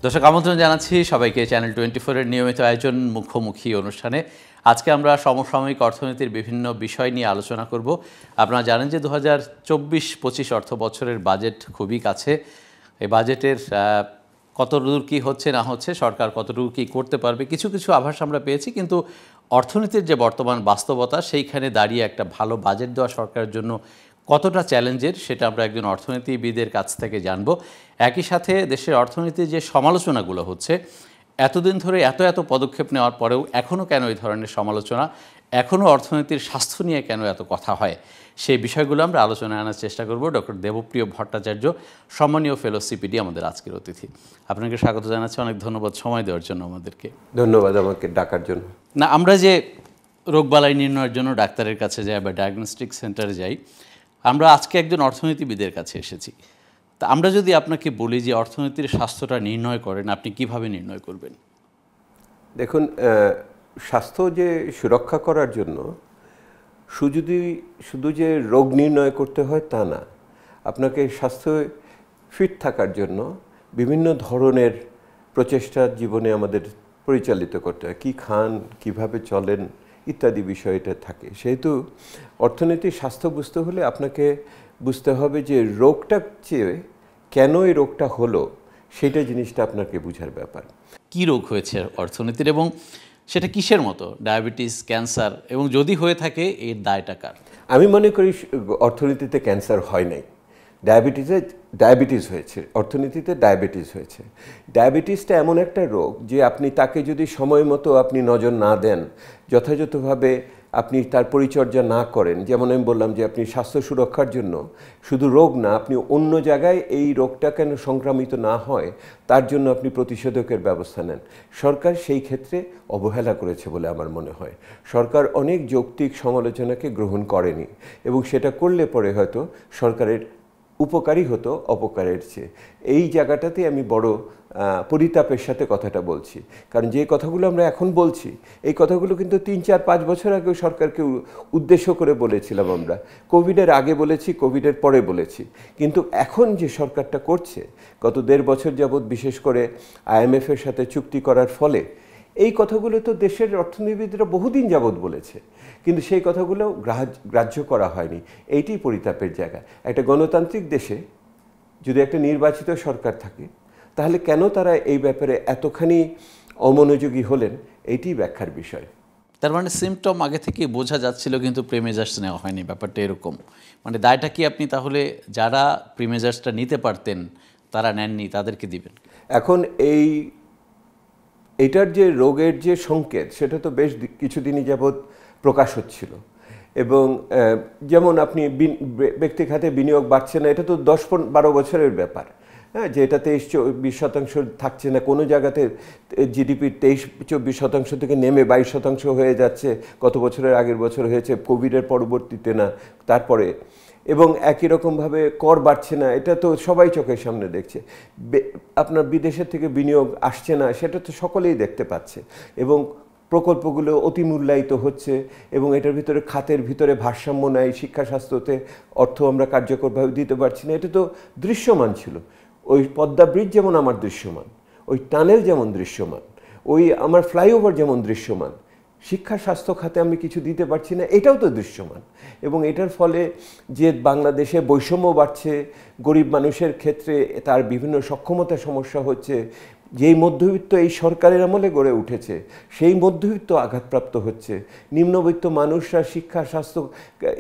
দর্শক আমন্ত্রণ জানাচ্ছি সবাইকে চ্যানেল 24 এর নিয়মিত আয়োজন মুখোমুখি অনুষ্ঠানে। আজকে আমরা সমসাময়িক অর্থনীতির বিভিন্ন বিষয় নিয়ে আলোচনা করব। আপনারা জানেন যে 2024-25 অর্থ বছরের বাজেট খুবই কাছে। এই বাজেটের কতদূর কী হচ্ছে না হচ্ছে, সরকার কতটুকু কী করতে পারবে, কিছু কিছু আভাস আমরা পেয়েছি, কিন্তু অর্থনীতির যে বর্তমান বাস্তবতা সেইখানে দাঁড়িয়ে একটা ভালো বাজেট দেওয়া সরকারের জন্য কতটা চ্যালেঞ্জের সেটা আমরা একজন অর্থনীতিবিদের কাছ থেকে জানব। একই সাথে দেশের অর্থনীতির যে সমালোচনাগুলো হচ্ছে, এতদিন ধরে এত পদক্ষেপ নেওয়ার পরেও এখনও কেন এই ধরনের সমালোচনা, এখনও অর্থনীতির স্বাস্থ্য নিয়ে কেন এত কথা হয়, সেই বিষয়গুলো আমরা আলোচনায় আনার চেষ্টা করব। ডক্টর দেবপ্রিয় ভট্টাচার্য, সম্মানীয় ফেলো সিপিডি, আমাদের আজকের অতিথি। আপনাকে স্বাগত জানাচ্ছি, অনেক ধন্যবাদ সময় দেওয়ার জন্য আমাদেরকে। ধন্যবাদ আমাকে ডাকার জন্য। না, আমরা যে রোগবালাই নির্ণয়ের জন্য ডাক্তারের কাছে যাই বা ডায়াগনস্টিক সেন্টারে যাই, আমরা আজকে একজন অর্থনীতিবিদের কাছে এসেছি। তা আমরা যদি আপনাকে বলি যে অর্থনীতির স্বাস্থ্যটা নির্ণয় করেন, আপনি কিভাবে নির্ণয় করবেন? দেখুন, স্বাস্থ্য যে সুরক্ষা করার জন্য শুধু যে রোগ নির্ণয় করতে হয় তা না, আপনাকে স্বাস্থ্য ফিট থাকার জন্য বিভিন্ন ধরনের প্রচেষ্টা জীবনে আমাদের পরিচালিত করতে হয়। কী খান, কিভাবে চলেন ইত্যাদি বিষয়টা থাকে। সেহেতু অর্থনীতির স্বাস্থ্য বুঝতে হলে আপনাকে বুঝতে হবে যে রোগটা চেয়ে কেন এই রোগটা হলো, সেটা জিনিসটা আপনাকে বোঝার ব্যাপার। কি রোগ হয়েছে অর্থনীতির এবং সেটা কিসের মতো, ডায়াবেটিস, ক্যান্সার, এবং যদি হয়ে থাকে এর দায়টা কার? আমি মনে করি অর্থনীতিতে ক্যান্সার হয় নাই, ডায়াবেটিস হয়েছে। অর্থনীতিতে ডায়াবেটিস হয়েছে। ডায়াবেটিসটা এমন একটা রোগ যে আপনি তাকে যদি সময় মতো আপনি নজর না দেন, যথাযথভাবে আপনি তার পরিচর্যা না করেন, যেমন আমি বললাম যে আপনি স্বাস্থ্য সুরক্ষার জন্য শুধু রোগ না, আপনি অন্য জায়গায় এই রোগটা কেন সংক্রামিত না হয় তার জন্য আপনি প্রতিষেধকের ব্যবস্থা নেন। সরকার সেই ক্ষেত্রে অবহেলা করেছে বলে আমার মনে হয়। সরকার অনেক যৌক্তিক সমালোচনাকে গ্রহণ করেনি, এবং সেটা করলে পরে হয়তো সরকারের উপকারী হতো অপকারের চেয়ে। এই জায়গাটাতে আমি বড় পরিতাপের সাথে কথাটা বলছি, কারণ যে কথাগুলো আমরা এখন বলছি এই কথাগুলো কিন্তু 3-4-5 বছর আগেও সরকারকে উদ্দেশ্য করে বলেছিলাম আমরা। কোভিডের আগে বলেছি, কোভিডের পরে বলেছি, কিন্তু এখন যে সরকারটা করছে গত 1.5 বছর যাবৎ, বিশেষ করে IMF-এর সাথে চুক্তি করার ফলে, এই কথাগুলো তো দেশের অর্থনীতিবিদরা বহুদিন যাবৎ বলেছে, কিন্তু সেই কথাগুলো গ্রাহ্য করা হয়নি। এইটিই পরিতাপের জায়গা। একটা গণতান্ত্রিক দেশে যদি একটা নির্বাচিত সরকার থাকে, তাহলে কেন তারা এই ব্যাপারে এতখানি অমনোযোগী হলেন, এইটি ব্যাখ্যার বিষয়। তার মানে সিমটম আগে থেকে বোঝা যাচ্ছিল, কিন্তু প্রিমেজার্স নেওয়া হয়নি, ব্যাপারটা এরকম। মানে দায়টা কি আপনি তাহলে যারা প্রিমেজার্সটা নিতে পারতেন তারা নেননি, তাদেরকে দিবেন? এখন এইটার যে রোগের যে সংকেত, সেটা তো বেশ কিছুদিনই যাবৎ প্রকাশ হচ্ছিল। এবং যেমন আপনি ব্যক্তি খাতে বিনিয়োগ বাড়ছে না, এটা তো 10-12 বছরের ব্যাপার। হ্যাঁ, যে এটা 23-24% থাকছে না, কোনো জায়গাতে জিডিপি 23-24% থেকে নেমে 22% হয়ে যাচ্ছে, গত বছরের আগের বছর হয়েছে, কোভিডের পরবর্তীতে না, তারপরে। এবং একই রকমভাবে কর বাড়ছে না, এটা তো সবাই চোখের সামনে দেখছে। আপনার বিদেশের থেকে বিনিয়োগ আসছে না, সেটা তো সকলেই দেখতে পাচ্ছে। এবং প্রকল্পগুলো অতিমূল্যায়িত হচ্ছে, এবং এটার ভিতরে খাতের ভিতরে ভারসাম্য নাই, শিক্ষা স্বাস্থ্যতে অর্থ আমরা কার্যকরভাবে দিতে পারছি না, এটা তো দৃশ্যমান ছিল। ওই পদ্মা ব্রিজ যেমন আমার দৃশ্যমান, ওই টানেল যেমন দৃশ্যমান, ওই আমার ফ্লাইওভার যেমন দৃশ্যমান, শিক্ষা স্বাস্থ্য খাতে আমি কিছু দিতে পারছি না, এটাও তো দৃশ্যমান। এবং এটার ফলে যে বাংলাদেশে বৈষম্য বাড়ছে, গরিব মানুষের ক্ষেত্রে তার বিভিন্ন সক্ষমতা সমস্যা হচ্ছে, যেই মধ্যবিত্ত এই সরকারের আমলে গড়ে উঠেছে সেই মধ্যবিত্ত আঘাতপ্রাপ্ত হচ্ছে, নিম্নবিত্ত মানুষরা শিক্ষা স্বাস্থ্য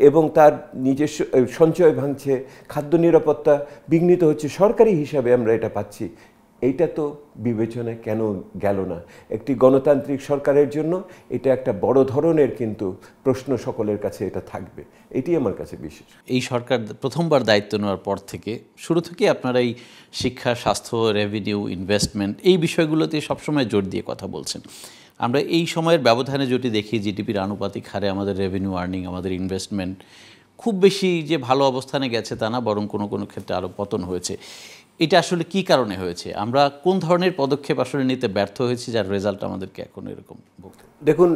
এবং তার নিজস্ব সঞ্চয় ভাঙছে, খাদ্য নিরাপত্তা বিঘ্নিত হচ্ছে, সরকারি হিসাবে আমরা এটা পাচ্ছি। এইটা তো বিবেচনায় কেন গেল না? একটি গণতান্ত্রিক সরকারের জন্য এটা একটা বড় ধরনের কিন্তু প্রশ্ন সকলের কাছে এটা থাকবে, এটি আমার কাছে বিশেষ। এই সরকার প্রথমবার দায়িত্ব নেওয়ার পর থেকে শুরু থেকে আপনারা এই শিক্ষা, স্বাস্থ্য, রেভিনিউ, ইনভেস্টমেন্ট, এই বিষয়গুলোতে সবসময় জোর দিয়ে কথা বলছেন। আমরা এই সময়ের ব্যবধানে যদি দেখি, জিডিপির আনুপাতিক হারে আমাদের রেভিনিউ আর্নিং, আমাদের ইনভেস্টমেন্ট খুব বেশি যে ভালো অবস্থানে গেছে তা না, বরং কোনো কোনো ক্ষেত্রে আরও পতন হয়েছে। এটা আসলে কি কারণে হয়েছে? আমরা কোন ধরনের পদক্ষেপ আসলে নিতে ব্যর্থ হয়েছি যার রেজাল্ট আমাদেরকে এখন এরকম ভুগতে? দেখুন,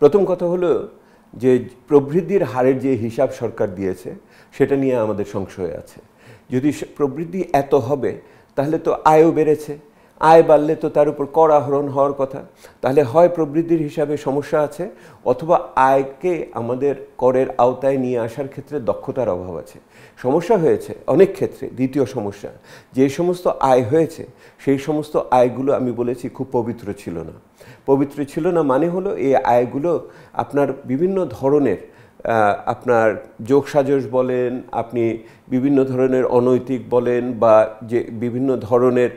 প্রথম কথা হলো যে প্রবৃদ্ধির হারের যে হিসাব সরকার দিয়েছে সেটা নিয়ে আমাদের সংশয় আছে। যদি প্রবৃদ্ধি এত হবে, তাহলে তো আয়ও বেড়েছে, আয় বাড়লে তো তার উপর কর আহরণ হওয়ার কথা। তাহলে হয় প্রবৃদ্ধির হিসাবে সমস্যা আছে, অথবা আয়কে আমাদের করের আওতায় নিয়ে আসার ক্ষেত্রে দক্ষতার অভাব আছে। সমস্যা হয়েছে অনেক ক্ষেত্রে। দ্বিতীয় সমস্যা, যে সমস্ত আয় হয়েছে সেই সমস্ত আয়গুলো আমি বলেছি খুব পবিত্র ছিল না। পবিত্র ছিল না মানে হলো এই আয়গুলো আপনার বিভিন্ন ধরনের আপনার যোগসাজশ বলেন, আপনি বিভিন্ন ধরনের অনৈতিক বলেন, বা যে বিভিন্ন ধরনের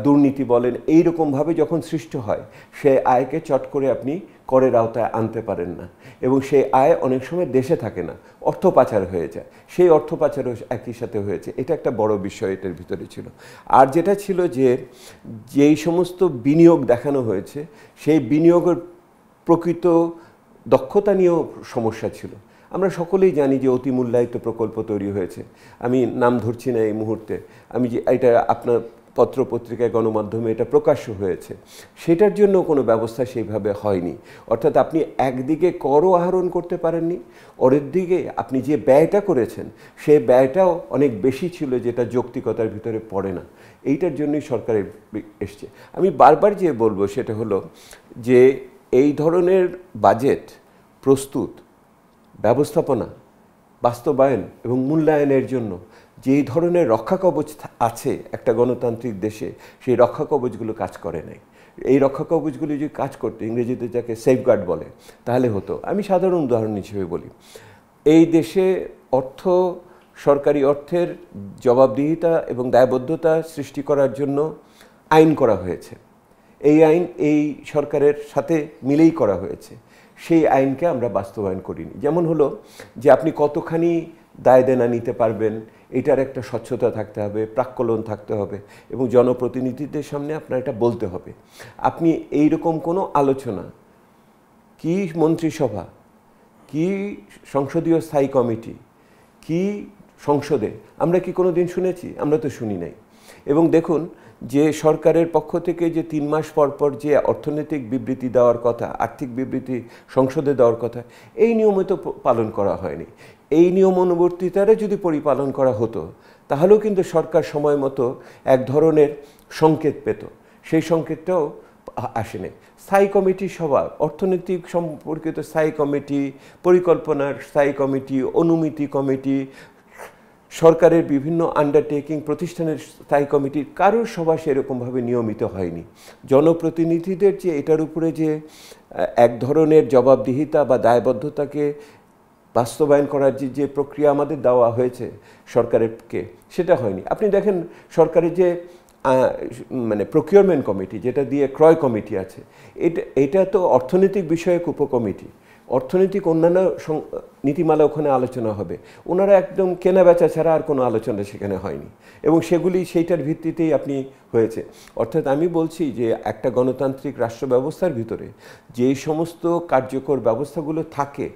দুর্নীতি বলেন, এই রকমভাবে যখন সৃষ্টি হয় সে আয়কে চট করে আপনি করের আওতায় আনতে পারেন না, এবং সেই আয় অনেক সময় দেশে থাকে না, অর্থ পাচার হয়ে যায়। সেই অর্থ পাচারও একই সাথে হয়েছে। এটা একটা বড় বিষয় এটার ভিতরে ছিল। আর যেটা ছিল যে যেই সমস্ত বিনিয়োগ দেখানো হয়েছে সেই বিনিয়োগের প্রকৃত দক্ষতা নিয়েও সমস্যা ছিল। আমরা সকলেই জানি যে অতিমূল্যায়িত প্রকল্প তৈরি হয়েছে। আমি নাম ধরছি না এই মুহূর্তে, আমি যে এটা আপনার পত্রপত্রিকায় গণমাধ্যমে এটা প্রকাশ্য হয়েছে, সেটার জন্য কোনো ব্যবস্থা সেইভাবে হয়নি। অর্থাৎ আপনি একদিকে করও আহরণ করতে পারেননি, অরের দিকে আপনি যে ব্যয়টা করেছেন সেই ব্যয়টাও অনেক বেশি ছিল, যেটা যৌক্তিকতার ভিতরে পড়ে না। এইটার জন্যই সরকার এসছে। আমি বারবার যে বলবো সেটা হলো যে এই ধরনের বাজেট প্রস্তুত, ব্যবস্থাপনা, বাস্তবায়ন এবং মূল্যায়নের জন্য যেই ধরনের রক্ষা কবচ আছে একটা গণতান্ত্রিক দেশে, সেই রক্ষা কবচগুলো কাজ করে নাই। এই রক্ষা কবচগুলো যদি কাজ করতো, ইংরেজিতে যাকে সেফগার্ড বলে, তাহলে হতো। আমি সাধারণ উদাহরণ হিসেবে বলি, এই দেশে সরকারি অর্থের জবাবদিহিতা এবং দায়বদ্ধতা সৃষ্টি করার জন্য আইন করা হয়েছে। এই আইন এই সরকারের সাথে মিলেই করা হয়েছে। সেই আইনকে আমরা বাস্তবায়ন করিনি। যেমন হলো যে আপনি কতখানি দায় দেনা নিতে পারবেন, এটার একটা স্বচ্ছতা থাকতে হবে, প্রাক্কলন থাকতে হবে, এবং জনপ্রতিনিধিদের সামনে আপনার এটা বলতে হবে। আপনি এই রকম কোনো আলোচনা, কি মন্ত্রিসভা, কি সংসদীয় স্থায়ী কমিটি, কি সংসদে আমরা কি কোনো দিন শুনেছি? আমরা তো শুনি নাই। এবং দেখুন যে সরকারের পক্ষ থেকে যে 3 মাস পর পর যে অর্থনৈতিক বিবৃতি দেওয়ার কথা, আর্থিক বিবৃতি সংসদে দেওয়ার কথা, এই নিয়ম তো পালন করা হয়নি। এই নিয়ম অনুবর্তিতারে যদি পরিপালন করা হতো তাহলেও কিন্তু সরকার সময় মতো এক ধরনের সংকেত পেত। সেই সংকেতটাও আসেনি। স্থায়ী কমিটি সভা, অর্থনৈতিক সম্পর্কিত স্থায়ী কমিটি, পরিকল্পনার স্থায়ী কমিটি, অনুমিতি কমিটি, সরকারের বিভিন্ন আন্ডারটেকিং প্রতিষ্ঠানের স্থায়ী কমিটির কারোর সভা সেরকমভাবে নিয়মিত হয়নি। জনপ্রতিনিধিদের যে এটার উপরে যে এক ধরনের জবাবদিহিতা বা দায়বদ্ধতাকে বাস্তবায়ন করার যে প্রক্রিয়া আমাদের দেওয়া হয়েছে সরকারকে, সেটা হয়নি। আপনি দেখেন সরকারের যে মানে প্রকিউরমেন্ট কমিটি, যেটা দিয়ে ক্রয় কমিটি আছে, এটা তো অর্থনৈতিক বিষয়ক উপকমিটি। অর্থনৈতিক অন্যান্য নীতিমালা ওখানে আলোচনা হবে, ওনারা একদম কেনা বেচা ছাড়া আর কোনো আলোচনা সেখানে হয়নি, এবং সেগুলি সেইটার ভিত্তিতেই আপনি হয়েছে। অর্থাৎ আমি বলছি যে একটা গণতান্ত্রিক রাষ্ট্র ব্যবস্থার ভিতরে যেই সমস্ত কার্যকর ব্যবস্থাগুলো থাকে,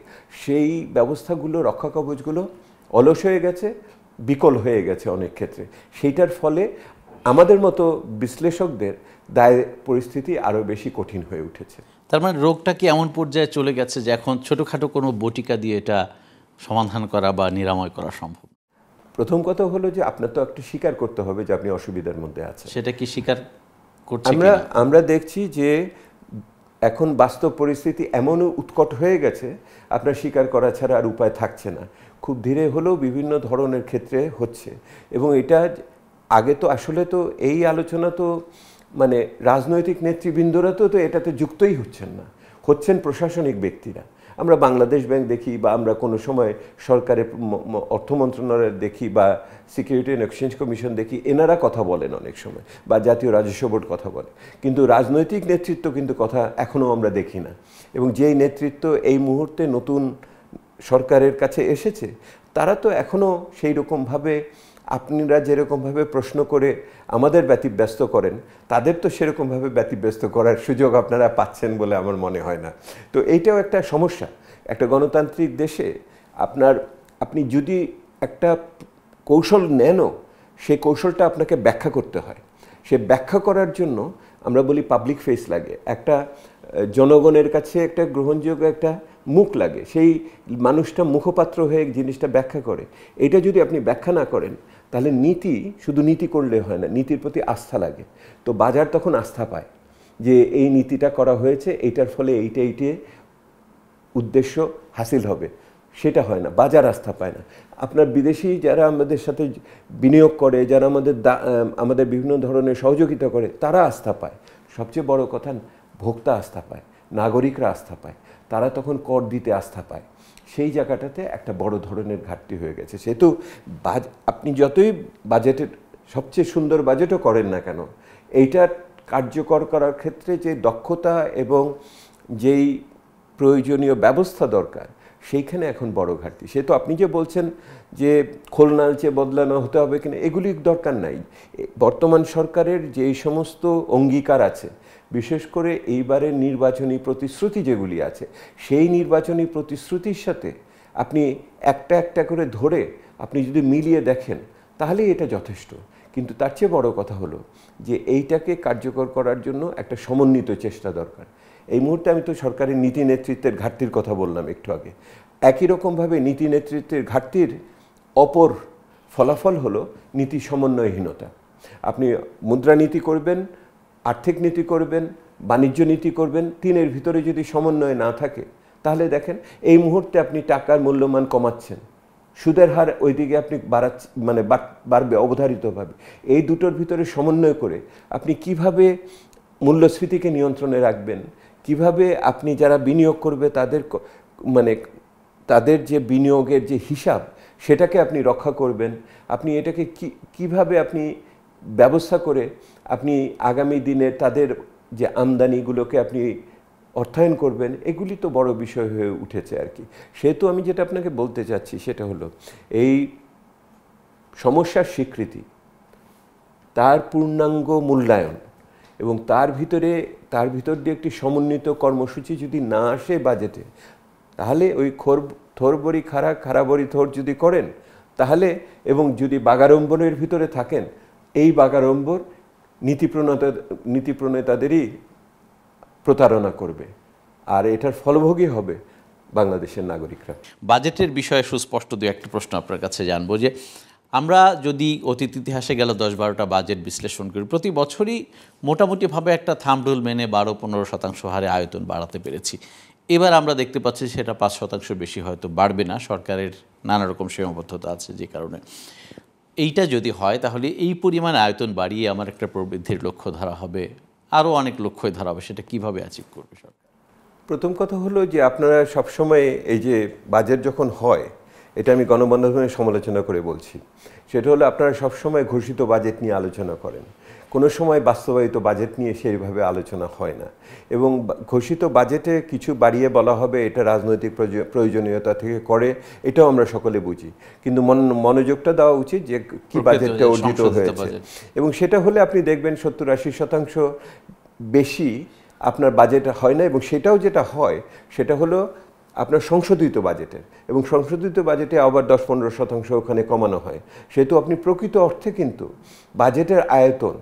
সেই ব্যবস্থাগুলো, রক্ষা কবচগুলো অলস হয়ে গেছে, বিকল হয়ে গেছে অনেক ক্ষেত্রে। সেইটার ফলে আমাদের মতো বিশ্লেষকদের দায় পরিস্থিতি আরও বেশি কঠিন হয়ে উঠেছে। তার মানে রোগটা কি এমন পর্যায়ে চলে গেছে যে এখন ছোটোখাটো কোনো বটিকা দিয়ে এটা সমাধান করা বা নিরাময় করা সম্ভব? প্রথম কথা হলো যে আপনার তো একটু স্বীকার করতে হবে যে আপনি অসুবিধার মধ্যে আছেন। সেটা কি স্বীকার করছে? আমরা দেখছি যে এখন বাস্তব পরিস্থিতি এমনও উৎকট হয়ে গেছে, আপনার স্বীকার করা ছাড়া আর উপায় থাকছে না। খুব ধীরে হলেও বিভিন্ন ধরনের ক্ষেত্রে হচ্ছে, এবং এটা আগে তো আসলে তো এই আলোচনা তো মানে রাজনৈতিক নেতৃবৃন্দরা তো এটাতে যুক্তই হচ্ছেন না, হচ্ছেন প্রশাসনিক ব্যক্তিরা। আমরা বাংলাদেশ ব্যাংক দেখি, বা আমরা কোনো সময় সরকারের অর্থ মন্ত্রণালয় দেখি, বা সিকিউরিটি অ্যান্ড এক্সচেঞ্জ কমিশন দেখি, এনারা কথা বলেন অনেক সময়, বা জাতীয় রাজস্ব বোর্ড কথা বলে, কিন্তু রাজনৈতিক নেতৃত্ব কিন্তু কথা এখনও আমরা দেখি না। এবং যেই নেতৃত্ব এই মুহূর্তে নতুন সরকারের কাছে এসেছে, তারা তো এখনও সেই রকমভাবে আপনারা যেরকমভাবে প্রশ্ন করে আমাদের ব্যতিব্যস্ত করেন, তাদের তো সেরকমভাবে ব্যতিব্যস্ত করার সুযোগ আপনারা পাচ্ছেন বলে আমার মনে হয় না। তো এইটাও একটা সমস্যা একটা গণতান্ত্রিক দেশে। আপনি যদি একটা কৌশল নেনও, সেই কৌশলটা আপনাকে ব্যাখ্যা করতে হয়। সে ব্যাখ্যা করার জন্য আমরা বলি পাবলিক ফেস লাগে, একটা জনগণের কাছে একটা গ্রহণযোগ্য একটা মুখ লাগে, সেই মানুষটা মুখপাত্র হয়ে জিনিসটা ব্যাখ্যা করে। এটা যদি আপনি ব্যাখ্যা না করেন, তাহলে নীতি শুধু নীতি করলে হয় না, নীতির প্রতি আস্থা লাগে। তো বাজার তখন আস্থা পায় যে এই নীতিটা করা হয়েছে, এইটার ফলে এইটা উদ্দেশ্য হাসিল হবে। সেটা হয় না, বাজার আস্থা পায় না। আপনার বিদেশি যারা আমাদের সাথে বিনিয়োগ করে, যারা আমাদের বিভিন্ন ধরনের সহযোগিতা করে, তারা আস্থা পায়। সবচেয়ে বড় কথা, ভোক্তা আস্থা পায়, নাগরিকরা আস্থা পায়, তারা তখন কর দিতে আস্থা পায়। সেই জায়গাটাতে একটা বড় ধরনের ঘাটতি হয়ে গেছে। সেহেতু আপনি যতই বাজেটের সবচেয়ে সুন্দর বাজেটও করেন না কেন, এইটা কার্যকর করার ক্ষেত্রে যে দক্ষতা এবং যেই প্রয়োজনীয় ব্যবস্থা দরকার, সেইখানে এখন বড় ঘাটতি। সেহেতু আপনি যে বলছেন যে খোলনালচে বদলানো হতে হবে কিনা, এগুলির দরকার নাই। বর্তমান সরকারের যেই সমস্ত অঙ্গীকার আছে, বিশেষ করে এইবারের নির্বাচনী প্রতিশ্রুতি যেগুলি আছে, সেই নির্বাচনী প্রতিশ্রুতির সাথে আপনি একটা একটা করে ধরে আপনি যদি মিলিয়ে দেখেন, তাহলেই এটা যথেষ্ট। কিন্তু তার চেয়ে বড় কথা হলো যে এইটাকে কার্যকর করার জন্য একটা সমন্বিত চেষ্টা দরকার। এই মুহূর্তে আমি তো সরকারের নীতি নেতৃত্বের ঘাটতির কথা বললাম একটু আগে। একই রকমভাবে নীতি নেতৃত্বের ঘাটতির অপর ফলাফল হলো নীতি সমন্বয়হীনতা। আপনি মুদ্রানীতি করবেন, আর্থিক নীতি করবেন, বাণিজ্য নীতি করবেন, তিনের ভিতরে যদি সমন্বয় না থাকে, তাহলে দেখেন এই মুহূর্তে আপনি টাকার মূল্যমান কমাচ্ছেন, সুদের হার ওইদিকে আপনি বাড়বে অবধারিতভাবে। এই দুটোর ভিতরে সমন্বয় করে আপনি কিভাবে মূল্যস্ফীতিকে নিয়ন্ত্রণে রাখবেন, কিভাবে আপনি যারা বিনিয়োগ করবে তাদের যে বিনিয়োগের যে হিসাব, সেটাকে আপনি রক্ষা করবেন, আপনি এটাকে কিভাবে আপনি ব্যবস্থা করে আপনি আগামী দিনে তাদের যে আমদানিগুলোকে আপনি অর্থায়ন করবেন, এগুলি তো বড় বিষয় হয়ে উঠেছে আর কি। সেহেতু আমি যেটা আপনাকে বলতে চাচ্ছি সেটা হলো এই সমস্যার স্বীকৃতি, তার পূর্ণাঙ্গ মূল্যায়ন এবং তার ভিতর দিয়ে একটি সমন্বিত কর্মসূচি যদি না আসে বাজেটে, তাহলে ওই থোর বড়ি খাড়া বড়ি থোর যদি করেন, তাহলে এবং যদি বাগাড়ম্বরের ভিতরে থাকেন, এই বাগাড়ম্বর নীতি প্রণেতাদেরই প্রতারণা করবে, আর এটার ফলভোগী হবে বাংলাদেশের নাগরিকরা। বাজেটের বিষয়ে সুস্পষ্ট দু একটা প্রশ্ন আপনার কাছে জানবো যে আমরা যদি অতীত ইতিহাসে গেল 10-12টা বাজেট বিশ্লেষণ করি, প্রতি বছরই মোটামুটিভাবে একটা থাম্বরুল মেনে 12-15% হারে আয়তন বাড়াতে পেরেছি। এবার আমরা দেখতে পাচ্ছি সেটা 5% বেশি হয়তো বাড়বে না, সরকারের নানা রকম সীমাবদ্ধতা আছে যে কারণে। এইটা যদি হয় তাহলে এই পরিমাণ আয়তন বাড়িয়ে আমার একটা প্রবৃদ্ধির লক্ষ্য ধরা হবে, আরও অনেক লক্ষ্যই ধরা হবে, সেটা কিভাবে অ্যাচিভ করবে সরকার? প্রথম কথা হলো যে আপনারা সবসময় এই যে বাজেট যখন হয়, এটা আমি গণমাধ্যমে সমালোচনা করে বলছি, সেটা হলো আপনারা সবসময় ঘোষিত বাজেট নিয়ে আলোচনা করেন, কোনো সময় বাস্তবায়িত বাজেট নিয়ে সেইভাবে আলোচনা হয় না। এবং ঘোষিত বাজেটে কিছু বাড়িয়ে বলা হবে এটা রাজনৈতিক প্রয়োজনীয়তা থেকে করে, এটাও আমরা সকলে বুঝি, কিন্তু মনোযোগটা দেওয়া উচিত যে কি বাজেটটা অর্জিত হয়েছে। এবং সেটা হলে আপনি দেখবেন 70-80% বেশি আপনার বাজেট হয় না। এবং সেটাও যেটা হয় সেটা হলো আপনার সংশোধিত বাজেটের, এবং সংশোধিত বাজেটে আবার 10-15% ওখানে কমানো হয়। সেহেতু আপনি প্রকৃত অর্থে কিন্তু বাজেটের আয়তন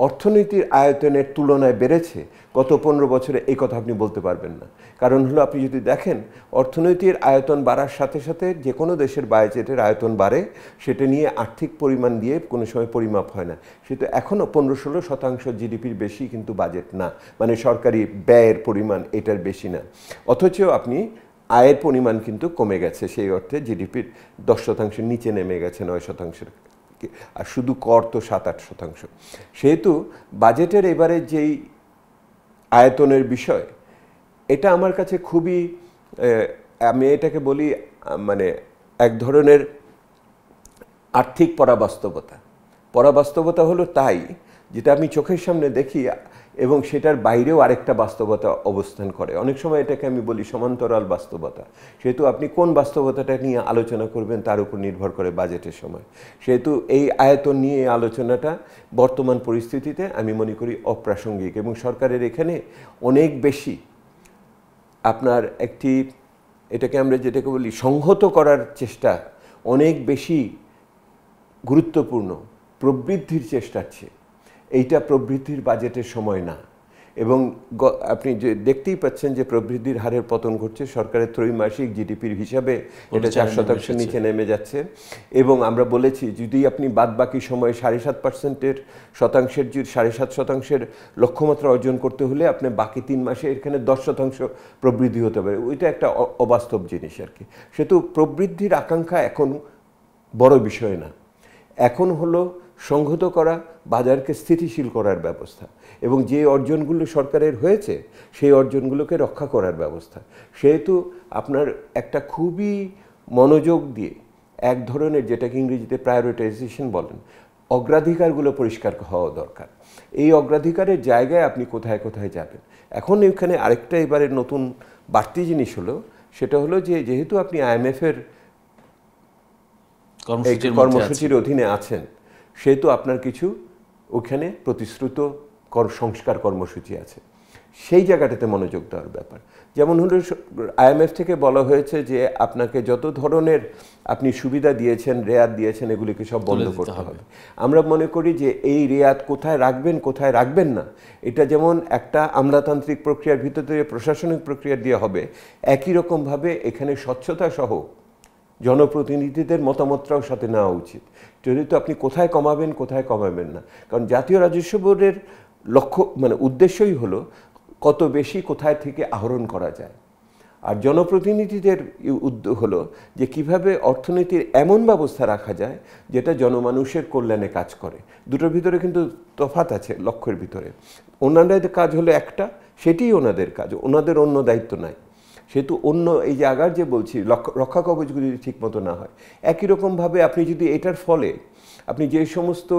অর্থনীতির আয়তনের তুলনায় বেড়েছে গত 15 বছরে, এই কথা আপনি বলতে পারবেন না। কারণ হলো আপনি যদি দেখেন অর্থনীতির আয়তন বাড়ার সাথে সাথে যে কোনো দেশের বাজেটের আয়তন বাড়ে, সেটা নিয়ে আর্থিক পরিমাণ দিয়ে কোনো সময় পরিমাপ হয় না। সেটা এখনও 15-16% জিডিপির বেশি কিন্তু বাজেট না, মানে সরকারি ব্যয়ের পরিমাণ এটার বেশি না। অথচ আপনি আয়ের পরিমাণ কিন্তু কমে গেছে, সেই অর্থে জিডিপির 10% নিচে নেমে গেছে 9%, আর শুধু কর তো 7-8%। সেহেতু বাজেটের এবারে যেই আয়তনের বিষয়, এটা আমার কাছে খুবই, আমি এটাকে বলি মানে এক ধরনের আর্থিক পরাবাস্তবতা হলো তাই যেটা আমি চোখের সামনে দেখি এবং সেটার বাইরেও আরেকটা বাস্তবতা অবস্থান করে। অনেক সময় এটাকে আমি বলি সমান্তরাল বাস্তবতা। সেহেতু আপনি কোন বাস্তবতাটা নিয়ে আলোচনা করবেন তার উপর নির্ভর করে বাজেটের সময়। সেহেতু এই আয়তন নিয়ে আলোচনাটা বর্তমান পরিস্থিতিতে আমি মনে করি অপ্রাসঙ্গিক, এবং সরকারের এখানে অনেক বেশি আপনার এটাকে আমরা যেটাকে বলি সংহত করার চেষ্টা অনেক বেশি গুরুত্বপূর্ণ প্রবৃদ্ধির চেষ্টার চেয়ে। এইটা প্রবৃদ্ধির বাজেটের সময় না, এবং আপনি যে দেখতেই পাচ্ছেন যে প্রবৃদ্ধির হারের পতন ঘটছে, সরকারের ত্রৈমাসিক জিডিপির হিসাবে এটা 4% নিচে নেমে যাচ্ছে। এবং আমরা বলেছি যদি আপনি বাদবাকি সময় 7.5%-এর 7.5% লক্ষ্যমাত্রা অর্জন করতে হলে আপনি বাকি 3 মাসে এখানে 10% প্রবৃদ্ধি হতে পারে। ওইটা একটা অবাস্তব জিনিস আর কি। সেহেতু প্রবৃদ্ধির আকাঙ্ক্ষা এখন বড় বিষয় না, এখন হলো সংহত করা, বাজারকে স্থিতিশীল করার ব্যবস্থা এবং যে অর্জনগুলো সরকারের হয়েছে সেই অর্জনগুলোকে রক্ষা করার ব্যবস্থা। সেহেতু আপনার একটা খুবই মনোযোগ দিয়ে এক ধরনের, যেটাকে ইংরেজিতে প্রায়োরিটাইজেশন বলেন, অগ্রাধিকারগুলো পরিষ্কার হওয়া দরকার। এই অগ্রাধিকারের জায়গায় আপনি কোথায় কোথায় যাবেন। এখন এখানে আরেকটা এবারে নতুন বাড়তি জিনিস হলো, সেটা হলো যে যেহেতু আপনি IMF-এর কর্মসূচির অধীনে আছেন, সেহেতু আপনার কিছু ওখানে প্রতিশ্রুত সংস্কার কর্মসূচি আছে, সেই জায়গাটাতে মনোযোগ দেওয়ার ব্যাপার। যেমন হলো IMF থেকে বলা হয়েছে যে আপনাকে যত ধরনের আপনি সুবিধা দিয়েছেন, রেয়াত দিয়েছেন, এগুলিকে সব বন্ধ করতে হবে। আমরা মনে করি যে এই রেয়াত কোথায় রাখবেন কোথায় রাখবেন না, এটা যেমন একটা আমলাতান্ত্রিক প্রক্রিয়ার ভিতর দিয়ে প্রশাসনিক প্রক্রিয়া দিয়ে হবে, একই রকমভাবে এখানে স্বচ্ছতা সহ জনপ্রতিনিধিদের মতামতটাও সাথে নেওয়া উচিত। যেহেতু আপনি কোথায় কমাবেন কোথায় কমাবেন না, কারণ জাতীয় রাজস্ব বোর্ডের লক্ষ্য উদ্দেশ্যই হলো কত বেশি কোথায় থেকে আহরণ করা যায়, আর জনপ্রতিনিধিদের উদ্যোগ হলো যে কিভাবে অর্থনীতির এমন ব্যবস্থা রাখা যায় যেটা জনমানুষের কল্যাণে কাজ করে। দুটোর ভিতরে কিন্তু তফাৎ আছে লক্ষ্যের ভিতরে। ওনাদের কাজ হলো একটা, সেটিই ওনাদের কাজ, ওনাদের অন্য দায়িত্ব নাই। সেহেতু অন্য এই যে আগার যে বলছি রক্ষা কবচগুলি যদি ঠিক মতো না হয়, একই রকমভাবে আপনি যদি এটার ফলে আপনি যে সমস্ত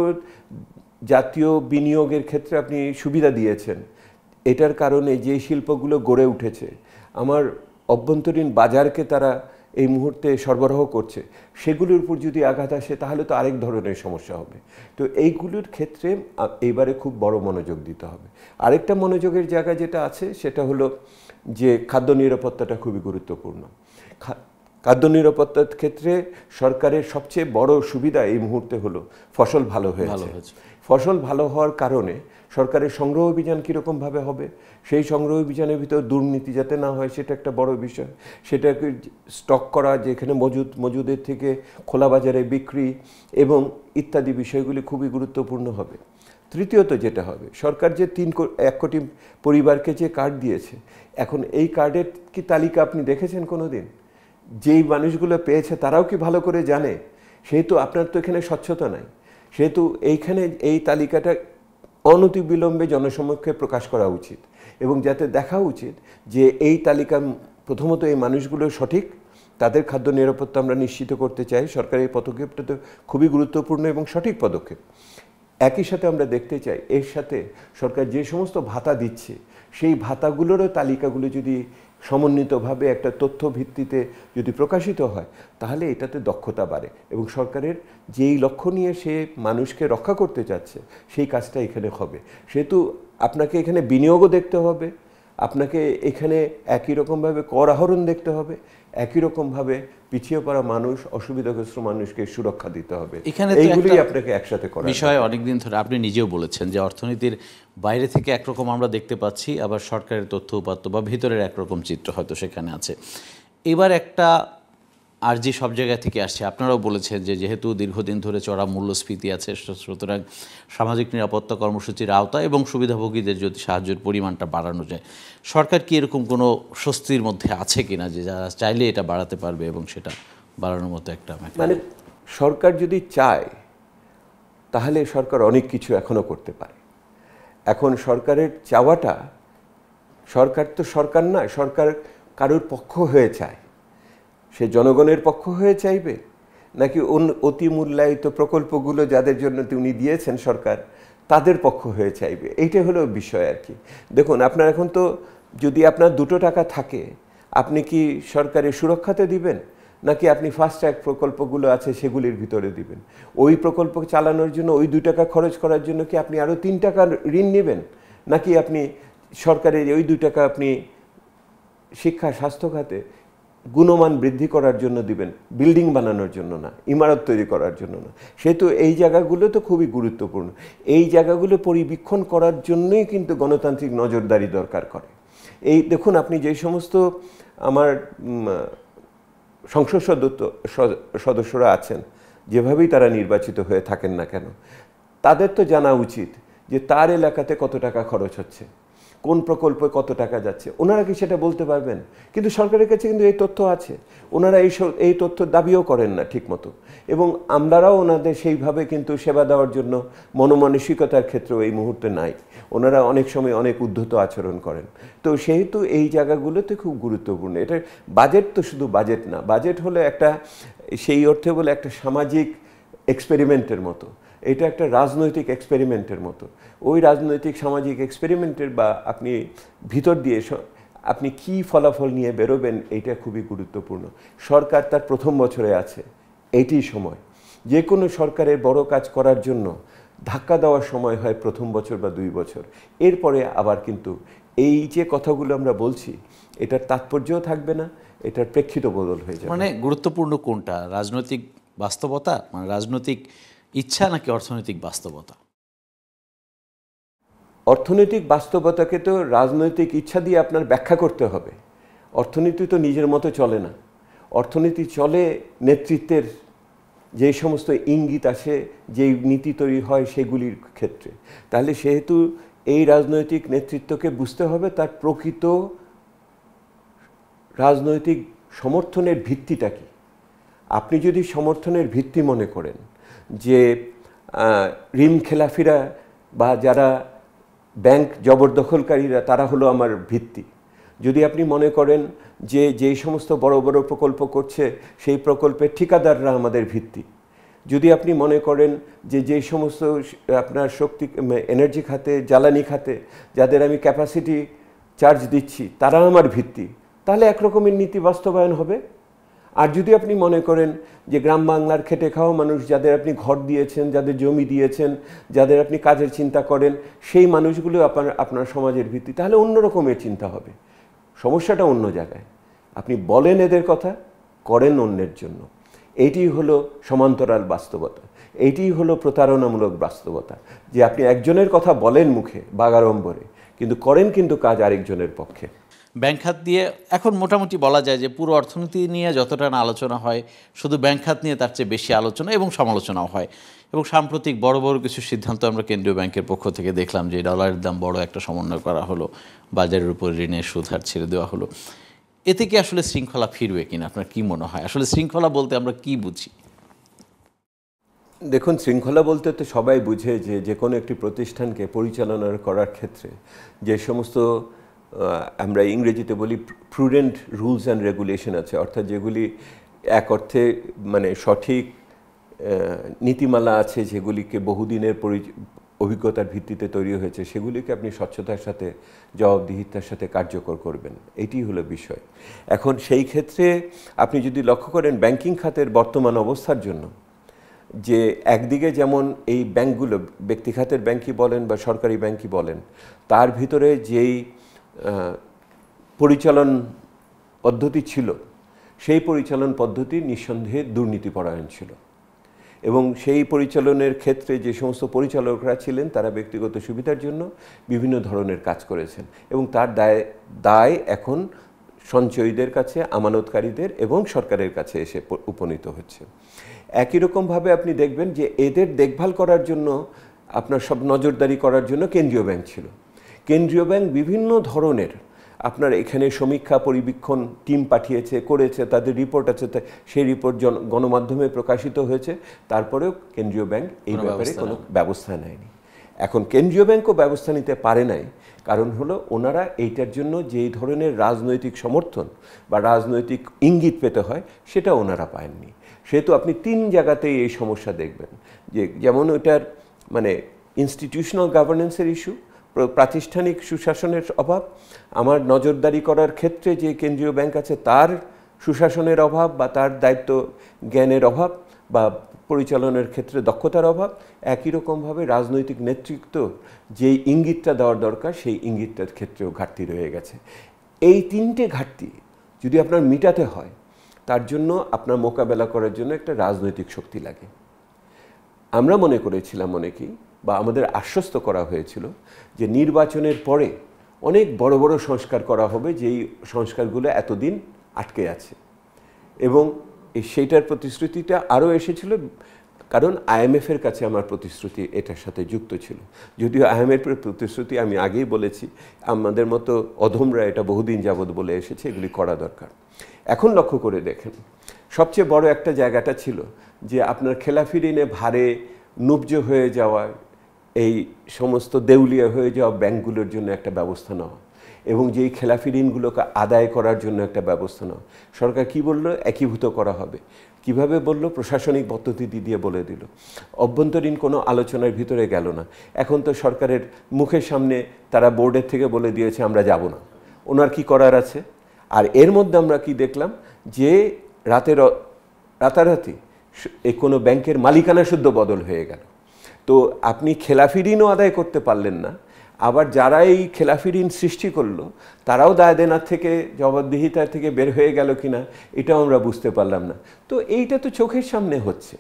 জাতীয় বিনিয়োগের ক্ষেত্রে আপনি সুবিধা দিয়েছেন, এটার কারণে যে শিল্পগুলো গড়ে উঠেছে, আমার অভ্যন্তরীণ বাজারকে তারা এই মুহূর্তে সরবরাহ করছে, সেগুলোর উপর যদি আঘাত আসে তাহলে তো আরেক ধরনের সমস্যা হবে। তো এইগুলোর ক্ষেত্রে এইবারে খুব বড় মনোযোগ দিতে হবে। আরেকটা মনোযোগের জায়গা যেটা আছে সেটা হলো যে খাদ্য নিরাপত্তাটা খুবই গুরুত্বপূর্ণ। খাদ্য নিরাপত্তার ক্ষেত্রে সরকারের সবচেয়ে বড় সুবিধা এই মুহূর্তে হলো ফসল ভালো হয়েছে। ফসল ভালো হওয়ার কারণে সরকারের সংগ্রহ অভিযান কীরকমভাবে হবে, সেই সংগ্রহ অভিযানের ভিতর দুর্নীতি যাতে না হয় সেটা একটা বড় বিষয়। সেটাকে স্টক করা, যেখানে মজুদের থেকে খোলা বাজারে বিক্রি এবং ইত্যাদি বিষয়গুলি খুবই গুরুত্বপূর্ণ হবে। তৃতীয়ত যেটা হবে, সরকার যে 1 কোটি পরিবারকে যে কার্ড দিয়েছে, এখন এই কার্ডের কি তালিকা আপনি দেখেছেন কোনো দিন? যেই মানুষগুলো পেয়েছে তারাও কি ভালো করে জানে? সেহেতু আপনার তো এখানে স্বচ্ছতা নাই। সেহেতু এইখানে এই তালিকাটা অনতিবিলম্বে জনসমক্ষে প্রকাশ করা উচিত এবং যাতে দেখা উচিত যে এই তালিকা প্রথমত এই মানুষগুলো সঠিক, তাদের খাদ্য নিরাপত্তা আমরা নিশ্চিত করতে চাই। সরকারের এই পদক্ষেপটা তো খুবই গুরুত্বপূর্ণ এবং সঠিক পদক্ষেপ। একই সাথে আমরা দেখতে চাই এর সাথে সরকার যে সমস্ত ভাতা দিচ্ছে সেই ভাতাগুলোরও তালিকাগুলো যদি সমন্বিতভাবে একটা তথ্য ভিত্তিতে যদি প্রকাশিত হয়, তাহলে এটাতে দক্ষতা বাড়ে এবং সরকারের যেই লক্ষ্য নিয়ে সে মানুষকে রক্ষা করতে চাচ্ছে সেই কাজটা এখানে হবে। সেহেতু আপনাকে এখানে বিনিয়োগও দেখতে হবে, আপনাকে এখানে একই রকমভাবে কর আহরণ দেখতে হবে, একই রকমভাবে পিছিয়ে পড়া মানুষ, অসুবিধাগ্রস্ত মানুষকে সুরক্ষা দিতে হবে। এইগুলি আপনাকে একসাথে করা বিষয়। অনেকদিন ধরে আপনি নিজেও বলেছেন যে অর্থনীতির বাইরে থেকে একরকম আমরা দেখতে পাচ্ছি, আবার সরকারের তথ্য উপাত্ত বা ভিতরের একরকম চিত্র হয়তো সেখানে আছে। এবার একটা আর্জি সব জায়গা থেকে আসছে। আপনারাও বলেছেন যে যেহেতু দীর্ঘদিন ধরে চড়া মূল্যস্ফীতি আছে, সুতরাং সামাজিক নিরাপত্তা কর্মসূচির আওতা এবং সুবিধাভোগীদের যদি সাহায্যের পরিমাণটা বাড়ানো যায়, সরকার কি এরকম কোনো স্বস্তির মধ্যে আছে কিনা যে যারা চাইলে এটা বাড়াতে পারবে এবং সেটা বাড়ানোর মতো একটা মানে সরকার যদি চায় তাহলে সরকার অনেক কিছু এখনো করতে পারে। এখন সরকারের চাওয়াটা, সরকার তো সরকার না, সরকার কারোর পক্ষ হয়ে চায়। সে জনগণের পক্ষ হয়ে চাইবে নাকি অতি মূল্যায়িত প্রকল্পগুলো যাদের জন্য তিনি দিয়েছেন সরকার তাদের পক্ষ হয়ে চাইবে, এইটাই হলো বিষয় আর কি। দেখুন, আপনার এখন তো যদি আপনার 2 টাকা থাকে, আপনি কি সরকারের সুরক্ষাতে দিবেন নাকি আপনি ফাস্ট ট্র্যাক প্রকল্পগুলো আছে সেগুলির ভিতরে দিবেন? ওই প্রকল্প চালানোর জন্য ওই 2 টাকা খরচ করার জন্য কি আপনি আরও 3 টাকার ঋণ নেবেন, নাকি আপনি সরকারের ওই 2 টাকা আপনি শিক্ষা স্বাস্থ্য খাতে গুণমান বৃদ্ধি করার জন্য দিবেন, বিল্ডিং বানানোর জন্য না, ইমারত তৈরি করার জন্য না। সেহেতু এই জায়গাগুলো তো খুবই গুরুত্বপূর্ণ। এই জায়গাগুলো পরিবীক্ষণ করার জন্যই কিন্তু গণতান্ত্রিক নজরদারি দরকার করে। এই দেখুন, আপনি যে সমস্ত আমার সংসদ সদস্যরা আছেন, যেভাবেই তারা নির্বাচিত হয়ে থাকেন না কেন, তাদের তো জানা উচিত যে তার এলাকাতে কত টাকা খরচ হচ্ছে, কোন প্রকল্পে কত টাকা যাচ্ছে। ওনারা কি সেটা বলতে পারবেন? কিন্তু সরকারের কাছে কিন্তু এই তথ্য আছে। ওনারা এই তথ্য দাবিও করেন না ঠিকমতো, এবং আমরাও ওনাদের সেইভাবে কিন্তু সেবা দেওয়ার জন্য মনোমানসিকতার ক্ষেত্রেও এই মুহূর্তে নাই। ওনারা অনেক সময় অনেক উদ্ধত আচরণ করেন। তো সেহেতু এই জায়গাগুলোতে খুব গুরুত্বপূর্ণ। এটা বাজেট তো শুধু বাজেট না, বাজেট হলো একটা, সেই অর্থে বলে একটা সামাজিক এক্সপেরিমেন্টের মতো, এটা একটা রাজনৈতিক এক্সপেরিমেন্টের মতো। ওই রাজনৈতিক সামাজিক এক্সপেরিমেন্টের বা আপনি ভিতর দিয়ে আপনি কি ফলাফল নিয়ে বেরোবেন, এইটা খুবই গুরুত্বপূর্ণ। সরকার তার প্রথম বছরে আছে, এইটি সময়। যে কোনো সরকারের বড় কাজ করার জন্য ধাক্কা দেওয়ার সময় হয় প্রথম বছর বা 2 বছর। এরপরে আবার কিন্তু এই যে কথাগুলো আমরা বলছি, এটার তাৎপর্যও থাকবে না, এটার প্রেক্ষিত বদল হয়ে যাবে। মানে গুরুত্বপূর্ণ কোনটা, রাজনৈতিক বাস্তবতা, মানে রাজনৈতিক ইচ্ছা নাকি অর্থনৈতিক বাস্তবতা? অর্থনৈতিক বাস্তবতাকে তো রাজনৈতিক ইচ্ছা দিয়ে আপনার ব্যাখ্যা করতে হবে। অর্থনীতি তো নিজের মতো চলে না। অর্থনীতি চলে নেতৃত্বের যে সমস্ত ইঙ্গিত আসে, যেই নীতি তৈরি হয় সেগুলির ক্ষেত্রে। তাহলে সেহেতু এই রাজনৈতিক নেতৃত্বকে বুঝতে হবে তার প্রকৃত রাজনৈতিক সমর্থনের ভিত্তিটা কি। আপনি যদি সমর্থনের ভিত্তি মনে করেন যে ঋণ খেলাফিরা বা যারা ব্যাংক জবরদখলকারীরা তারা হলো আমার ভিত্তি, যদি আপনি মনে করেন যে যেই সমস্ত বড় বড় প্রকল্প করছে সেই প্রকল্পের ঠিকাদাররা আমাদের ভিত্তি, যদি আপনি মনে করেন যে যেই সমস্ত আপনার শক্তি এনার্জি খাতে, জ্বালানি খাতে যাদের আমি ক্যাপাসিটি চার্জ দিচ্ছি তারা আমার ভিত্তি, তাহলে একরকমের নীতি বাস্তবায়ন হবে। আর যদি আপনি মনে করেন যে গ্রাম বাংলার খেটে খাওয়া মানুষ, যাদের আপনি ঘর দিয়েছেন, যাদের জমি দিয়েছেন, যাদের আপনি কাজের চিন্তা করেন, সেই মানুষগুলো আপনার সমাজের ভিত্তি, তাহলে অন্য রকমের চিন্তা হবে। সমস্যাটা অন্য জায়গায়। আপনি বলেন এদের কথা, করেন অন্যের জন্য। এইটি হলো সমান্তরাল বাস্তবতা, এইটি হলো প্রতারণামূলক বাস্তবতা, যে আপনি একজনের কথা বলেন মুখে বাগাড়ম্বরে, কিন্তু করেন কিন্তু কাজ আরেকজনের পক্ষে। ব্যাংক খাত দিয়ে এখন মোটামুটি বলা যায় যে পুরো অর্থনীতি নিয়ে যতটা না আলোচনা হয়, শুধু ব্যাংক খাত নিয়ে তার চেয়ে বেশি আলোচনা এবং সমালোচনাও হয়। এবং সাম্প্রতিক বড় বড় কিছু সিদ্ধান্ত আমরা কেন্দ্রীয় ব্যাংকের পক্ষ থেকে দেখলাম, যে ডলারের দাম বড় একটা সমন্বয় করা হলো, বাজারের উপর ঋণের সুদ হার ছেড়ে দেওয়া হলো। এতে কি আসলে শৃঙ্খলা ফিরবে কিনা, আপনার কি মনে হয়? আসলে শৃঙ্খলা বলতে আমরা কি বুঝি? দেখুন, শৃঙ্খলা বলতে তো সবাই বুঝে যে কোনো একটি প্রতিষ্ঠানকে পরিচালনা করার ক্ষেত্রে যে সমস্ত আমরা ইংরেজিতে বলি প্রুডেন্ট রুলস অ্যান্ড রেগুলেশন আছে, অর্থাৎ যেগুলি এক অর্থে মানে সঠিক নীতিমালা আছে, যেগুলিকে বহুদিনের অভিজ্ঞতার ভিত্তিতে তৈরি হয়েছে, সেগুলিকে আপনি স্বচ্ছতার সাথে, জবাবদিহিতার সাথে কার্যকর করবেন, এটি হলো বিষয়। এখন সেই ক্ষেত্রে আপনি যদি লক্ষ্য করেন ব্যাংকিং খাতের বর্তমান অবস্থার জন্য, যে একদিকে যেমন এই ব্যাংকগুলো, ব্যক্তি খাতের ব্যাংকই বলেন বা সরকারি ব্যাংকই বলেন, তার ভিতরে যেই পরিচালন পদ্ধতি ছিল, সেই পরিচালন পদ্ধতি নিঃসন্দেহে দুর্নীতিপরায়ণ ছিল। এবং সেই পরিচালনের ক্ষেত্রে যে সমস্ত পরিচালকরা ছিলেন তারা ব্যক্তিগত সুবিধার জন্য বিভিন্ন ধরনের কাজ করেছেন, এবং তার দায় এখন সঞ্চয়ীদের কাছে, আমানতকারীদের এবং সরকারের কাছে এসে উপনীত হচ্ছে। একই রকমভাবে আপনি দেখবেন যে এদের দেখভাল করার জন্য, আপনার সব নজরদারি করার জন্য কেন্দ্রীয় ব্যাংক ছিল। কেন্দ্রীয় ব্যাংক বিভিন্ন ধরনের আপনার এখানে সমীক্ষা পরিবীক্ষণ টিম পাঠিয়েছে, করেছে, তাদের রিপোর্ট আছে, সেই রিপোর্ট গণমাধ্যমে প্রকাশিত হয়েছে। তারপরেও কেন্দ্রীয় ব্যাংক এই ব্যাপারে কোনো ব্যবস্থা নেয়নি। এখন কেন্দ্রীয় ব্যাংকও ব্যবস্থা নিতে পারে নাই, কারণ হলো ওনারা এইটার জন্য যেই ধরনের রাজনৈতিক সমর্থন বা রাজনৈতিক ইঙ্গিত পেতে হয় সেটা ওনারা পায়নি। সেহেতু আপনি 3 জায়গাতেই এই সমস্যা দেখবেন, যে যেমন ওইটার মানে ইনস্টিটিউশনাল গভর্নেন্সের ইস্যু, প্রাতিষ্ঠানিক সুশাসনের অভাব, আমার নজরদারি করার ক্ষেত্রে যে কেন্দ্রীয় ব্যাংক আছে তার সুশাসনের অভাব বা তার দায়িত্ব জ্ঞানের অভাব বা পরিচালনার ক্ষেত্রে দক্ষতার অভাব, একই রকমভাবে রাজনৈতিক নেতৃত্ব যেই ইঙ্গিতটা দেওয়ার দরকার সেই ইঙ্গিতটার ক্ষেত্রেও ঘাটতি রয়ে গেছে। এই 3টে ঘাটতি যদি আপনার মিটাতে হয় তার জন্য আপনার মোকাবেলা করার জন্য একটা রাজনৈতিক শক্তি লাগে। আমরা মনে করেছিলাম অনেকেই, বা আমাদের আশ্বস্ত করা হয়েছিল যে নির্বাচনের পরে অনেক বড় বড় সংস্কার করা হবে, যেই সংস্কারগুলো এতদিন আটকে আছে। এবং সেইটার প্রতিশ্রুতিটা আরও এসেছিল, কারণ আইএমএফের কাছে আমার প্রতিশ্রুতি এটার সাথে যুক্ত ছিল। যদিও আইএমএফের প্রতিশ্রুতি আমি আগেই বলেছি, আমাদের মতো অধমরা এটা বহুদিন যাবৎ বলে এসেছে এগুলি করা দরকার। এখন লক্ষ্য করে দেখেন, সবচেয়ে বড় একটা জায়গাটা ছিল যে আপনার খেলাফি ঋণে ভারে নুব্জ হয়ে যাওয়া, এই সমস্ত দেউলিয়া হয়ে যাওয়া ব্যাংকগুলোর জন্য একটা ব্যবস্থা নেওয়া, এবং যেই খেলাফি ঋণগুলোকে আদায় করার জন্য একটা ব্যবস্থা নেওয়া। সরকার কি বলল? একীভূত করা হবে। কিভাবে বলল? প্রশাসনিক পদ্ধতি দিয়ে বলে দিল। অভ্যন্তরীণ কোনো আলোচনার ভিতরে গেল না। এখন তো সরকারের মুখের সামনে তারা বোর্ডের থেকে বলে দিয়েছে আমরা যাব না। ওনার কি করার আছে? আর এর মধ্যে আমরা কি দেখলাম যে রাতারাতি কোনো ব্যাংকের মালিকানা শুদ্ধ বদল হয়ে গেল। তো আপনি খেলাফি ঋণও আদায় করতে পারলেন না, আবার যারা এই খেলাফি ঋণ সৃষ্টি করলো তারাও দায় দেনার থেকে, জবাবদিহিতার থেকে বের হয়ে গেল কিনা এটাও আমরা বুঝতে পারলাম না। তো এইটা তো চোখের সামনে হচ্ছে,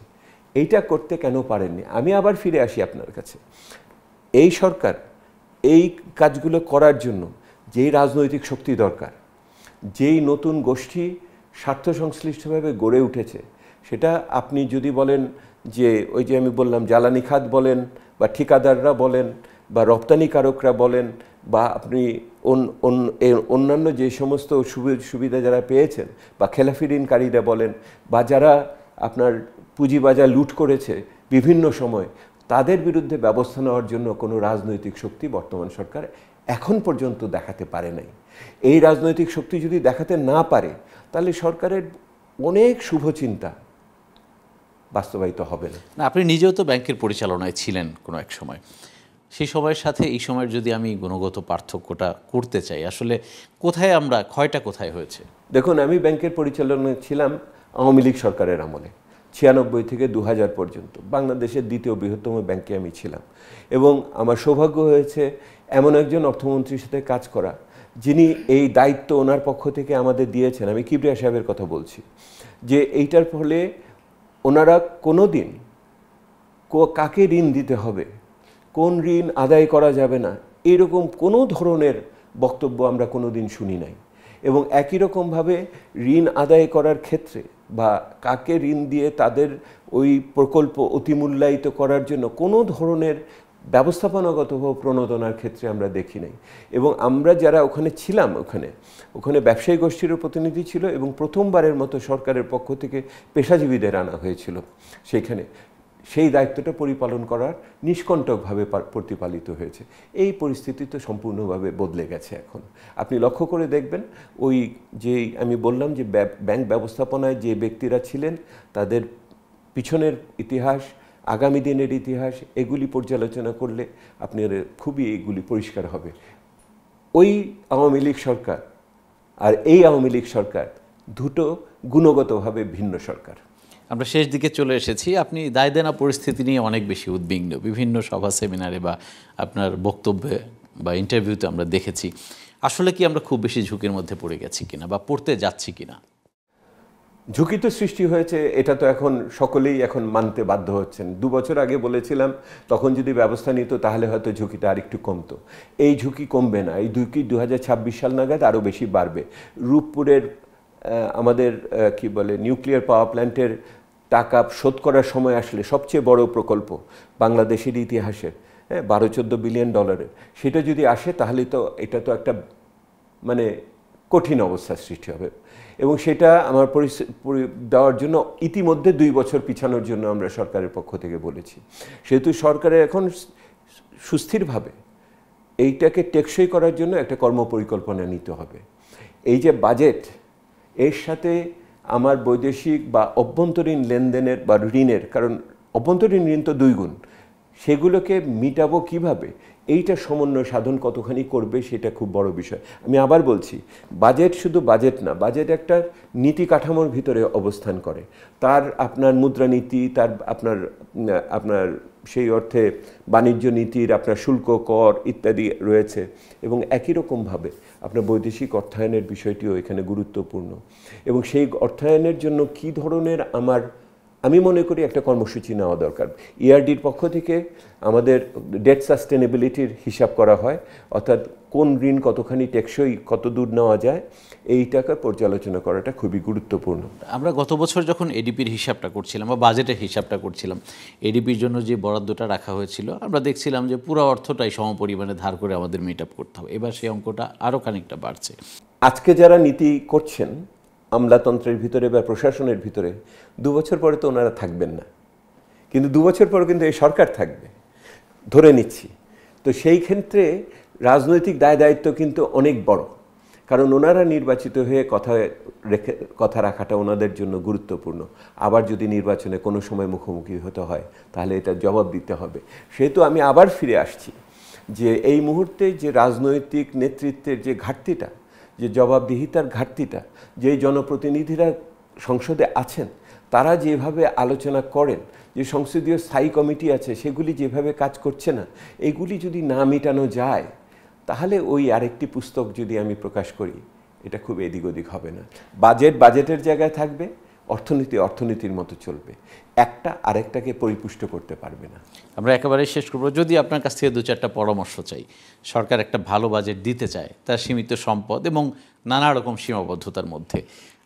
এইটা করতে কেন পারেননি? আমি আবার ফিরে আসি আপনার কাছে। এই সরকার এই কাজগুলো করার জন্য যেই রাজনৈতিক শক্তি দরকার, যেই নতুন গোষ্ঠী স্বার্থ সংশ্লিষ্টভাবে গড়ে উঠেছে, সেটা আপনি যদি বলেন যে ওই যে আমি বললাম জ্বালানি খাত বলেন, বা ঠিকাদাররা বলেন, বা রপ্তানিকারকরা বলেন, বা আপনি অন্যান্য যে সমস্ত সুবিধা যারা পেয়েছেন, বা খেলাফি ঋণকারীরা বলেন, বা যারা আপনার পুঁজিবাজার লুট করেছে বিভিন্ন সময়, তাদের বিরুদ্ধে ব্যবস্থা নেওয়ার জন্য কোনো রাজনৈতিক শক্তি বর্তমান সরকার এখন পর্যন্ত দেখাতে পারে নাই। এই রাজনৈতিক শক্তি যদি দেখাতে না পারে তাহলে সরকারের অনেক শুভচিন্তা বাস্তবায়িত হবে না। আপনি নিজেও তো ব্যাংকের পরিচালনায় ছিলেন কোনো এক সময়, সেই সময়ের সাথে এই সময়ের যদি আমি গুণগত পার্থক্যটা করতে চাই, আসলে কোথায় আমরা ক্ষয়টা কোথায় হয়েছে? দেখুন, আমি ব্যাংকের পরিচালনায় ছিলাম আওয়ামী লীগ সরকারের আমলে, 96 থেকে 2000 পর্যন্ত বাংলাদেশের দ্বিতীয় বৃহত্তম ব্যাংকে আমি ছিলাম। এবং আমার সৌভাগ্য হয়েছে এমন একজন অর্থমন্ত্রীর সাথে কাজ করা, যিনি এই দায়িত্ব ওনার পক্ষ থেকে আমাদের দিয়েছেন। আমি কিবরিয়া সাহেবের কথা বলছি, যে এইটার ফলে ওনারা কোনো দিন কাকে ঋণ দিতে হবে, কোন ঋণ আদায় করা যাবে না, এরকম কোনো ধরনের বক্তব্য আমরা কোনো দিন শুনি নাই। এবং একই রকমভাবে ঋণ আদায় করার ক্ষেত্রে বা কাকে ঋণ দিয়ে তাদের ওই প্রকল্প অতিমূল্যায়িত করার জন্য কোনো ধরনের ব্যবস্থাপনাগত প্রণোদনার ক্ষেত্রে আমরা দেখি নাই। এবং আমরা যারা ওখানে ছিলাম, ওখানে ব্যবসায়ী গোষ্ঠীরও প্রতিনিধি ছিল, এবং প্রথমবারের মতো সরকারের পক্ষ থেকে পেশাজীবীদের আনা হয়েছিল সেইখানে। সেই দায়িত্বটা পরিপালন করার নিষ্কণ্টকভাবে প্রতিপালিত হয়েছে। এই পরিস্থিতি তো সম্পূর্ণভাবে বদলে গেছে এখন। আপনি লক্ষ্য করে দেখবেন, ওই যেই আমি বললাম যে ব্যাংক ব্যবস্থাপনায় যে ব্যক্তিরা ছিলেন তাদের পিছনের ইতিহাস, আগামী দিনের ইতিহাস, এগুলি পর্যালোচনা করলে আপনার খুবই এগুলি পরিষ্কার হবে। ওই আওয়ামী লীগ সরকার আর এই আওয়ামী লীগ সরকার দুটো গুণগতভাবে ভিন্ন সরকার। আমরা শেষ দিকে চলে এসেছি। আপনি দায় দেনা পরিস্থিতি নিয়ে অনেক বেশি উদ্বিগ্ন, বিভিন্ন সভা সেমিনারে বা আপনার বক্তব্যে বা ইন্টারভিউতে আমরা দেখেছি। আসলে কি আমরা খুব বেশি ঝুঁকির মধ্যে পড়ে গেছি কিনা বা পড়তে যাচ্ছি কিনা? ঝুঁকি তো সৃষ্টি হয়েছে, এটা তো এখন সকলেই এখন মানতে বাধ্য হচ্ছেন। 2 বছর আগে বলেছিলাম তখন যদি ব্যবস্থা নিত তাহলে হয়তো ঝুঁকিটা আরেকটু কমতো। এই ঝুঁকি কমবে না, এই ঝুঁকি 2026 সাল নাগাদ আরও বেশি বাড়বে। রূপপুরের আমাদের কি বলে নিউক্লিয়ার পাওয়ার প্ল্যান্টের টাকা শোধ করার সময় আসলে সবচেয়ে বড় প্রকল্প বাংলাদেশের ইতিহাসের, 12-14 বিলিয়ন ডলারের, সেটা যদি আসে তাহলে তো এটা তো একটা মানে কঠিন অবস্থার সৃষ্টি হবে। এবং সেটা আমার দেওয়ার জন্য ইতিমধ্যে 2 বছর পিছানোর জন্য আমরা সরকারের পক্ষ থেকে বলেছি। সেহেতু সরকারের এখন সুস্থিরভাবে এইটাকে টেকসই করার জন্য একটা কর্মপরিকল্পনা নিতে হবে। এই যে বাজেট, এর সাথে আমার বৈদেশিক বা অভ্যন্তরীণ লেনদেনের বা ঋণের, কারণ অভ্যন্তরীণ ঋণ তো 2 গুণ, সেগুলোকে মিটাবো কিভাবে, এইটা সমন্বয় সাধন কতখানি করবে সেটা খুব বড় বিষয়। আমি আবার বলছি, বাজেট শুধু বাজেট না, বাজেট একটা নীতি কাঠামোর ভিতরে অবস্থান করে। তার আপনার মুদ্রানীতি, তার আপনার সেই অর্থে বাণিজ্য নীতির আপনার শুল্ক কর ইত্যাদি রয়েছে এবং একই রকমভাবে আপনার বৈদেশিক অর্থায়নের বিষয়টিও এখানে গুরুত্বপূর্ণ এবং সেই অর্থায়নের জন্য কী ধরনের আমি মনে করি একটা কর্মসূচি নেওয়া দরকার। ইআরডির পক্ষ থেকে আমাদের ডেট সাস্টেনেবিলিটির হিসাব করা হয়, অর্থাৎ কোন ঋণ কতখানি টেকসই, কত দূর নেওয়া যায়, এইটাকে পর্যালোচনা করাটা খুবই গুরুত্বপূর্ণ। আমরা গত বছর যখন এডিপির হিসাবটা করছিলাম বা বাজেটের হিসাবটা করছিলাম, এডিপির জন্য যে বরাদ্দটা রাখা হয়েছিল, আমরা দেখছিলাম যে পুরো অর্থটাই সমপরিমাণে ধার করে আমাদের মিট আপ করতে হবে। এবার সেই অঙ্কটা আরও খানিকটা বাড়ছে। আজকে যারা নীতি করছেন আমলাতন্ত্রের ভিতরে বা প্রশাসনের ভিতরে, 2 বছর পরে তো ওনারা থাকবেন না, কিন্তু 2 বছর পরে কিন্তু এই সরকার থাকবে ধরে নিচ্ছি। তো সেই ক্ষেত্রে রাজনৈতিক দায় দায়িত্ব কিন্তু অনেক বড়, কারণ ওনারা নির্বাচিত হয়ে কথা রাখাটা ওনাদের জন্য গুরুত্বপূর্ণ। আবার যদি নির্বাচনে কোনো সময় মুখোমুখি হতে হয় তাহলে এটা জবাব দিতে হবে। সেহেতু আমি আবার ফিরে আসছি যে এই মুহূর্তে যে রাজনৈতিক নেতৃত্বের যে ঘাটতিটা, যে জবাবদিহিতার ঘাটতিটা, যে জনপ্রতিনিধিরা সংসদে আছেন তারা যেভাবে আলোচনা করেন, যে সংসদীয় স্থায়ী কমিটি আছে সেগুলি যেভাবে কাজ করছে না, এগুলি যদি না মেটানো যায় তাহলে ওই আরেকটি পুস্তক যদি আমি প্রকাশ করি এটা খুব এদিক ওদিক হবে না। বাজেটের জায়গায় থাকবে, অর্থনীতি অর্থনীতির মতো চলবে, একটা আরেকটাকে পরিপুষ্ট করতে পারবে না। আমরা একেবারে শেষ করব। যদি আপনার কাছ থেকে 2-4টা পরামর্শ চাই, সরকার একটা ভালো বাজেট দিতে চায় তার সীমিত সম্পদ এবং নানা রকম সীমাবদ্ধতার মধ্যে,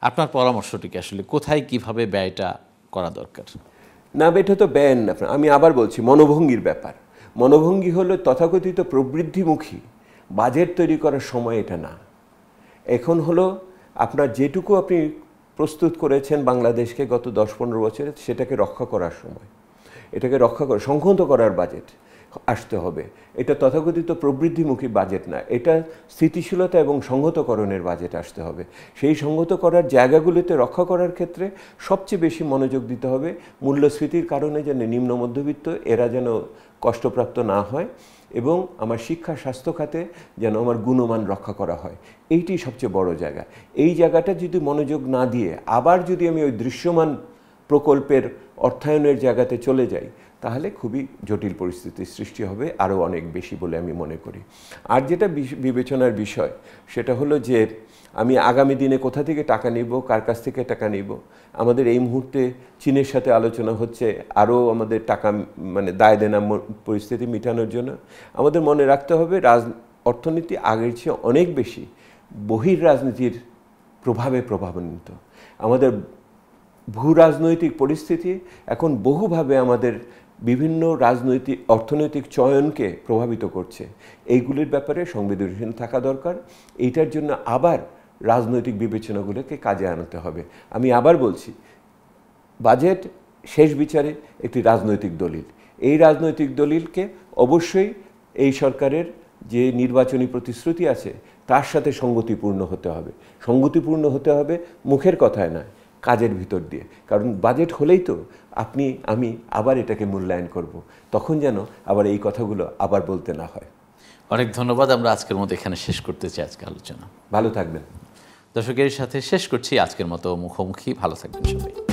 আপনার পরামর্শটিকে আসলে কোথায় কিভাবে ব্যয়টা করা দরকার? না, এটা তো ব্যয় না, আমি আবার বলছি মনোভঙ্গির ব্যাপার। মনোভঙ্গি হলো তথাকথিত প্রবৃদ্ধিমুখী বাজেট তৈরি করার সময় এটা না। এখন হলো আপনার যেটুকু আপনি প্রস্তুত করেছেন বাংলাদেশকে গত 10-15 বছরে, সেটাকে রক্ষা করার সময়, এটাকে সংহত করার বাজেট আসতে হবে। এটা তথাকথিত প্রবৃদ্ধিমুখী বাজেট না, এটা স্থিতিশীলতা এবং সংহতকরণের বাজেট আসতে হবে। সেই সংহত করার জায়গাগুলিতে রক্ষা করার ক্ষেত্রে সবচেয়ে বেশি মনোযোগ দিতে হবে মূল্যস্ফীতির কারণে যেন নিম্ন মধ্যবিত্ত এরা যেন কষ্টপ্রাপ্ত না হয় এবং আমার শিক্ষা স্বাস্থ্য খাতে যেন আমার গুণমান রক্ষা করা হয়। এইটি সবচেয়ে বড় জায়গা। এই জায়গাটা যদি মনোযোগ না দিয়ে আবার যদি আমি ওই দৃশ্যমান প্রকল্পের অর্থায়নের জায়গাতে চলে যাই তাহলে খুবই জটিল পরিস্থিতির সৃষ্টি হবে, আরও অনেক বেশি বলে আমি মনে করি। আর যেটা বিবেচনার বিষয় সেটা হলো যে আমি আগামী দিনে কোথা থেকে টাকা নিব, কার কাছ থেকে টাকা নিব। আমাদের এই মুহূর্তে চীনের সাথে আলোচনা হচ্ছে আরও আমাদের টাকা দায় দেনা পরিস্থিতি মেটানোর জন্য। আমাদের মনে রাখতে হবে অর্থনীতি আগের চেয়ে অনেক বেশি বহির রাজনীতির প্রভাবান্বিত। আমাদের ভূ রাজনৈতিক পরিস্থিতি এখন বহুভাবে আমাদের বিভিন্ন অর্থনৈতিক চয়নকে প্রভাবিত করছে। এইগুলির ব্যাপারে সংবেদনশীল থাকা দরকার। এইটার জন্য আবার রাজনৈতিক বিবেচনাগুলোকে কাজে আনতে হবে। আমি আবার বলছি, বাজেট শেষ বিচারে একটি রাজনৈতিক দলিল। এই রাজনৈতিক দলিলকে অবশ্যই এই সরকারের যে নির্বাচনী প্রতিশ্রুতি আছে তার সাথে সঙ্গতিপূর্ণ হতে হবে। সঙ্গতিপূর্ণ হতে হবে মুখের কথায় নয়, কাজের ভিতর দিয়ে। কারণ বাজেট হলেই তো আমি আবার এটাকে মূল্যায়ন করব, তখন যেন আবার এই কথাগুলো আবার বলতে না হয়। অনেক ধন্যবাদ। আমরা আজকের মতো এখানে শেষ করতে চাই আজকে আলোচনা। ভালো থাকবেন। দর্শকের সাথে শেষ করছি আজকের মতো মুখোমুখি। ভালো থাকবেন সবাই।